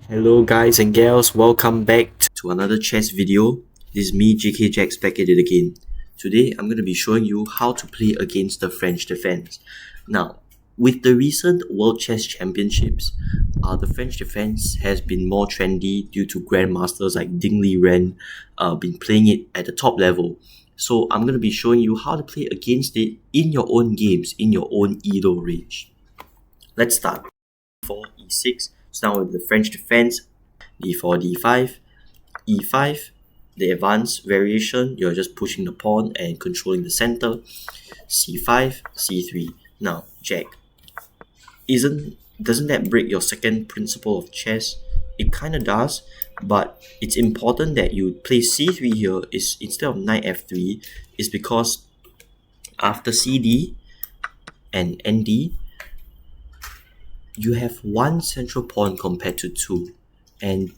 Hello guys and gals, welcome back to another chess video. This is me, JK Jax, back at it again. Today I'm going to be showing you how to play against the French defense. Now, with the recent World Chess Championships, the French defense has been more trendy due to grandmasters like Ding Liren been playing it at the top level. So I'm going to be showing you how to play against it in your own games, in your own Edo range. Let's start. E4, E6. So now with the French defense, D4, D5, E5, the advanced variation, you're just pushing the pawn and controlling the center. C5, C3. Now, Jack. Doesn't that break your second principle of chess? It kind of does, but it's important that you play C3 here is instead of knight F3 is because after CD and ND, you have one central pawn compared to two, and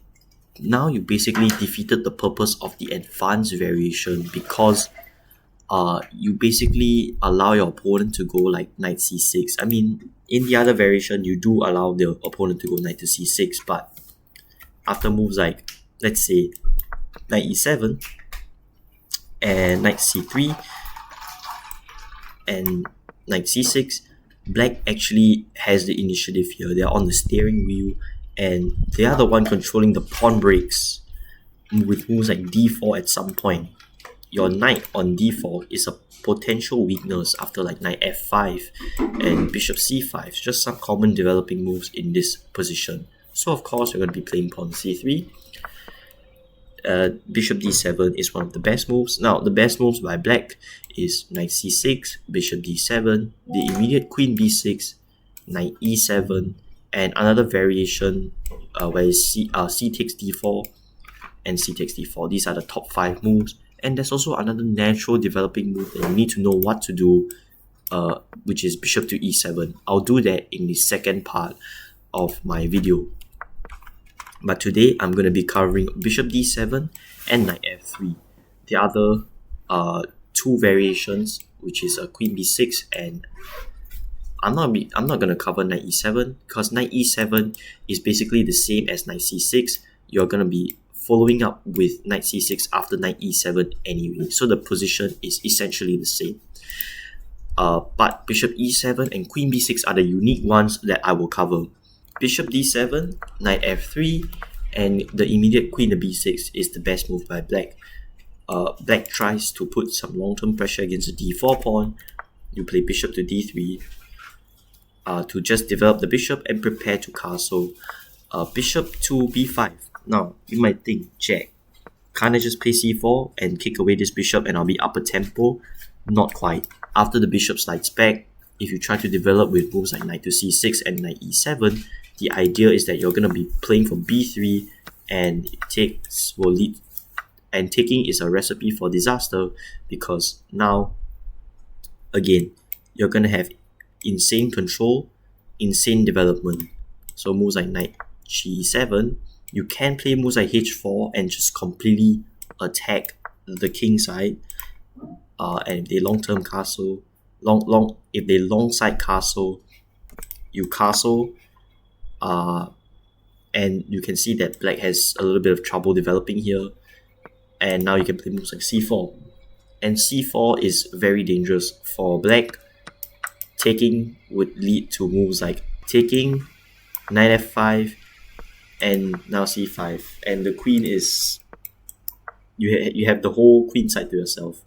now you basically defeated the purpose of the advanced variation because you basically allow your opponent to go like knight c6. I mean, in the other variation you do allow the opponent to go knight to c6, but after moves like, let's say, knight e7 and knight c3 and knight c6, Black actually has the initiative here. They're on the steering wheel and they are the one controlling the pawn breaks with moves like d4 at some point. Your knight on d4 is a potential weakness after like knight f5 and bishop c5. It's just some common developing moves in this position. So of course you're going to be playing pawn c3. Bishop d7 is one of the best moves. Now the best moves by Black is knight c6, bishop d7, the immediate queen b6, knight e7, and another variation where c takes d4 and c takes d4. These are the top 5 moves, and there's also another natural developing move that you need to know what to do, which is bishop to e7. I'll do that in the second part of my video. But today I'm going to be covering bishop d7 and knight f3. The other two variations, which is queen b6, and I'm not going to cover knight e7 because knight e7 is basically the same as knight c6. You're going to be following up with knight c6 after knight e7 anyway, so the position is essentially the same. But bishop e7 and queen b6 are the unique ones that I will cover. Bishop d7, knight f3, and the immediate queen to b6 is the best move by Black. Black tries to put some long-term pressure against the d4 pawn. You play bishop to d3 to just develop the bishop and prepare to castle. Bishop to b5. Now, you might think, Jack, can't I just play c4 and kick away this bishop and I'll be up a tempo? Not quite. After the bishop slides back, if you try to develop with moves like knight to c6 and knight e7, the idea is that you're going to be playing for b3 and taking is a recipe for disaster because now, again, you're going to have insane control, insane development. So moves like knight g7, you can play moves like h4 and just completely attack the king side. And if they long-term castle, if they long side castle, you castle, and you can see that Black has a little bit of trouble developing here, and now you can play moves like c4, and c4 is very dangerous for Black. Taking would lead to moves like taking, knight f5, and now c5, and the queen is you have the whole queen side to yourself.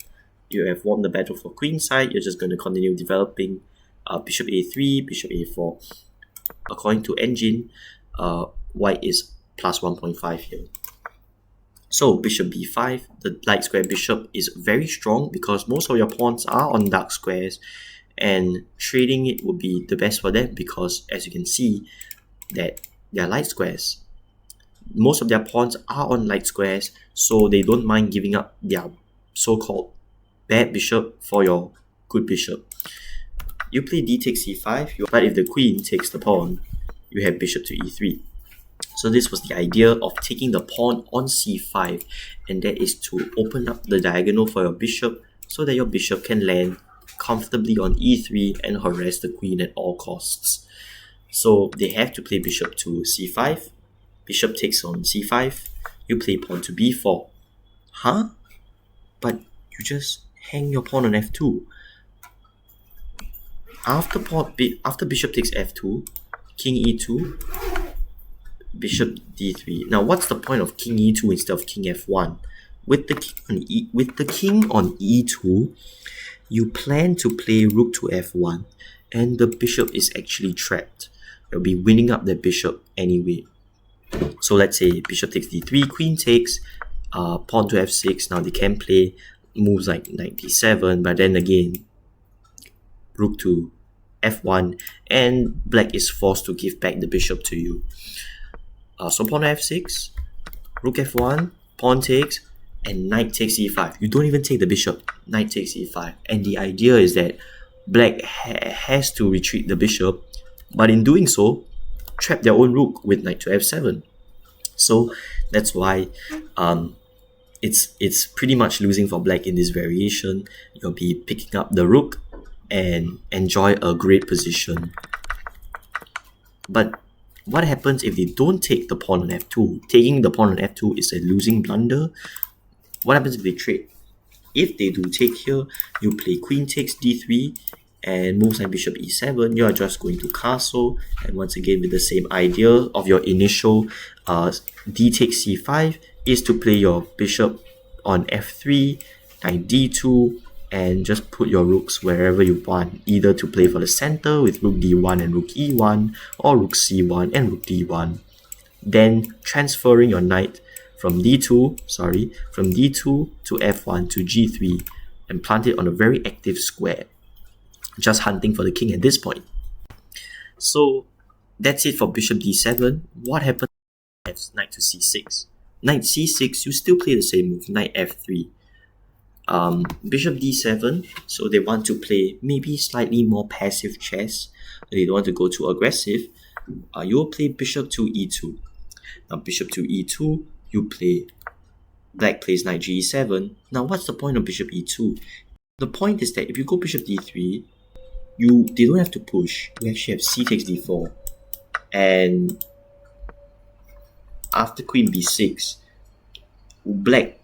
You have won the battle for queen side. You're just going to continue developing bishop a3, bishop a4. According to engine, white is plus 1.5 here. So bishop b5, the light square bishop is very strong because most of your pawns are on dark squares, and trading it would be the best for them because, as you can see, that they are light squares. Most of their pawns are on light squares, so they don't mind giving up their so-called bad bishop for your good bishop. You play d takes c5, but if the queen takes the pawn, you have bishop to e3. So this was the idea of taking the pawn on c5, and that is to open up the diagonal for your bishop so that your bishop can land comfortably on e3 and harass the queen at all costs. So they have to play bishop to c5, bishop takes on c5, you play pawn to b4. Huh? But you just hang your pawn on f2. After bishop takes f2, king e2, bishop d3. Now, what's the point of king e2 instead of king f1? With the king on e2, you plan to play rook to f1, and the bishop is actually trapped. You'll be winning up the bishop anyway. So let's say bishop takes d3, queen takes, pawn to f6. Now they can play moves like knight d7, but then again, rook to f1, and black is forced to give back the bishop to you. So pawn to f6, rook f1, pawn takes, and knight takes e5. You don't even take the bishop, knight takes e5. And the idea is that black has to retreat the bishop, but in doing so, trap their own rook with knight to f7. So that's why it's pretty much losing for black in this variation. You'll be picking up the rook and enjoy a great position. But what happens if they don't take the pawn on f2? Taking the pawn on f2 is a losing blunder. What happens if they trade? If they do take here, you play queen takes d3 and moves like bishop e7. You are just going to castle, and once again with the same idea of your initial d takes c5 is to play your bishop on f3, knight d2, and just put your rooks wherever you want, either to play for the center with rook d1 and rook e1, or rook c1 and rook d1. Then transferring your knight from d2 to f1 to g3 and plant it on a very active square, just hunting for the king at this point. So that's it for bishop d7. What happens if knight to c6? Knight c6, you still play the same move, knight f3. Bishop d7, so they want to play maybe slightly more passive chess. They don't want to go too aggressive. You will play bishop to e2. Now bishop to e2, you play, black plays knight g7. Now what's the point of bishop e2? The point is that if you go bishop d3, they don't have to push. You actually have c takes d4, and after queen b6, black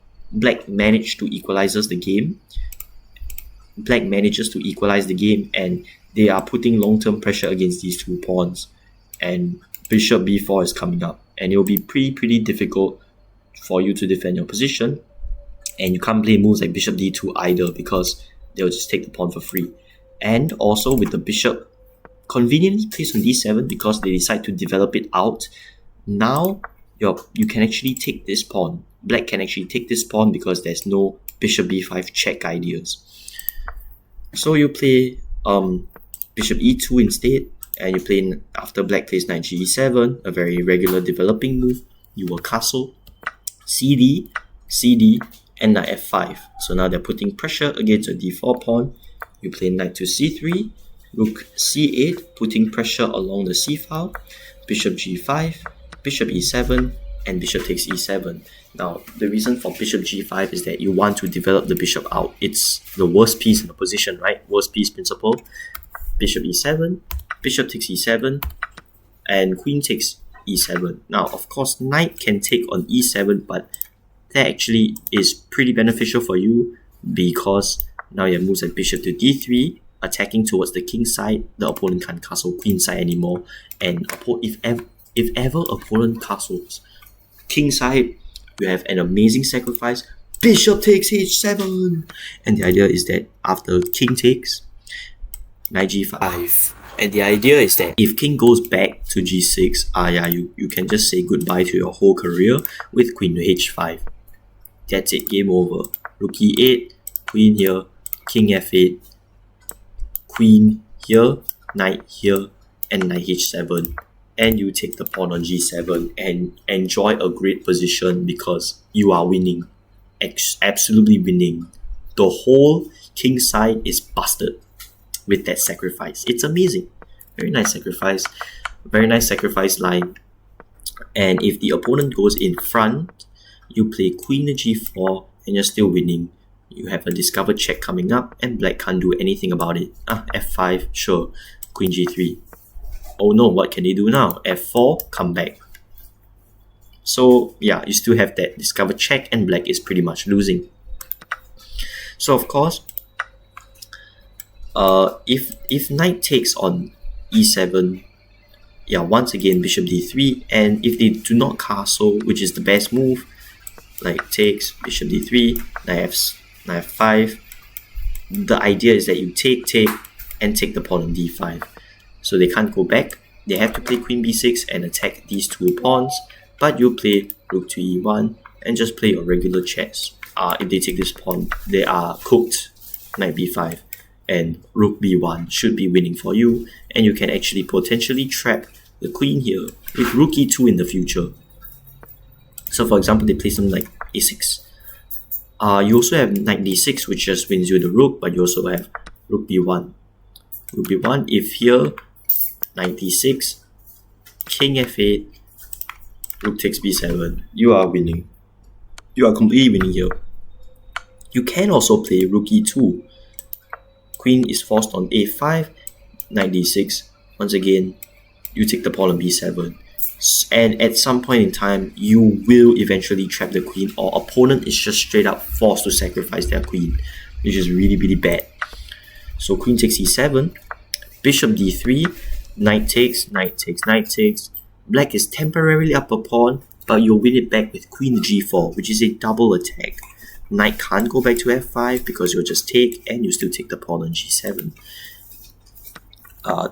managed to equalizes the game. Black manages to equalize the game, and they are putting long-term pressure against these two pawns. And bishop b4 is coming up, and it will be pretty difficult for you to defend your position. And you can't play moves like bishop d2 either, because they'll just take the pawn for free. And also with the bishop conveniently placed on d7, because they decide to develop it out, now you can actually take this pawn. Black can actually take this pawn because there's no bishop b5 check ideas. So you play bishop e2 instead, and you play, after black plays knight g7, a very regular developing move, you will castle, cd, and knight f5. So now they're putting pressure against your d4 pawn. You play knight to c3, rook c8, putting pressure along the c file, bishop g5, bishop e7, and bishop takes e7. Now, the reason for bishop g5 is that you want to develop the bishop out. It's the worst piece in the position, right? Worst piece principle. Bishop e7, bishop takes e7, and queen takes e7. Now, of course, knight can take on e7, but that actually is pretty beneficial for you, because now you have moves like bishop to d3, attacking towards the king side. The opponent can't castle queen side anymore, and if ever opponent castles king side, you have an amazing sacrifice, bishop takes h7. And the idea is that after king takes, knight g5. And the idea is that if king goes back to g6, you can just say goodbye to your whole career with queen to h5. That's it, game over. Rook e8, queen here, king f8, queen here, knight here, and knight h7. And you take the pawn on g7 and enjoy a great position, because you are winning. Absolutely winning. The whole king side is busted with that sacrifice. It's amazing. Very nice sacrifice. Very nice sacrifice line. And if the opponent goes in front, you play queen to g4 and you're still winning. You have a discovered check coming up, and black can't do anything about it. F5, sure. Queen g3. Oh no, what can they do now? F4, come back. So yeah, you still have that discover check, and black is pretty much losing. So of course, if knight takes on e7, yeah, once again bishop d3, and if they do not castle, which is the best move, like takes bishop d3, knight f5, the idea is that you take, and take the pawn on d5. So they can't go back. They have to play queen b6 and attack these two pawns, but you play rook to e1 and just play your regular chess. If they take this pawn, they are cooked. Knight b5 and rook b1 should be winning for you, and you can actually potentially trap the queen here with rook e2 in the future. So for example, they play something like a6. You also have knight d6, which just wins you the rook, but you also have rook b1. Rook b1, if here, knight d6, king f8, rook takes b7, you are winning. You are completely winning here. You can also play rook e2. Queen is forced on a5, knight d6. Once again, you take the pawn on b7. And at some point in time, you will eventually trap the queen, or opponent is just straight up forced to sacrifice their queen, which is really, really bad. So queen takes e7, bishop d3, knight takes, knight takes, knight takes. Black is temporarily up a pawn, but you'll win it back with queen g4, which is a double attack. Knight can't go back to f5 because you'll just take, and you still take the pawn on g7.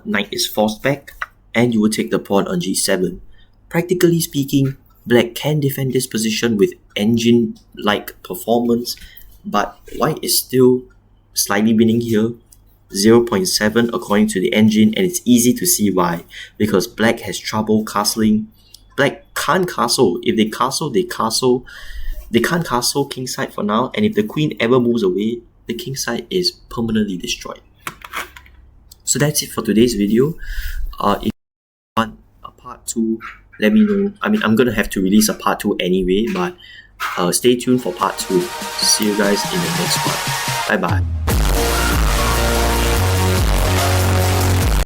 Knight is forced back, and you will take the pawn on g7. Practically speaking, black can defend this position with engine-like performance, but white is still slightly winning here. 0.7 according to the engine, and it's easy to see why, because black has trouble castling. Black can't castle. If they castle, they castle. They can't castle kingside for now, and if the queen ever moves away, the kingside is permanently destroyed. So that's it for today's video. If you want a part 2, let me know. I mean, I'm gonna have to release a part 2 anyway, but stay tuned for part 2. See you guys in the next one. Bye bye.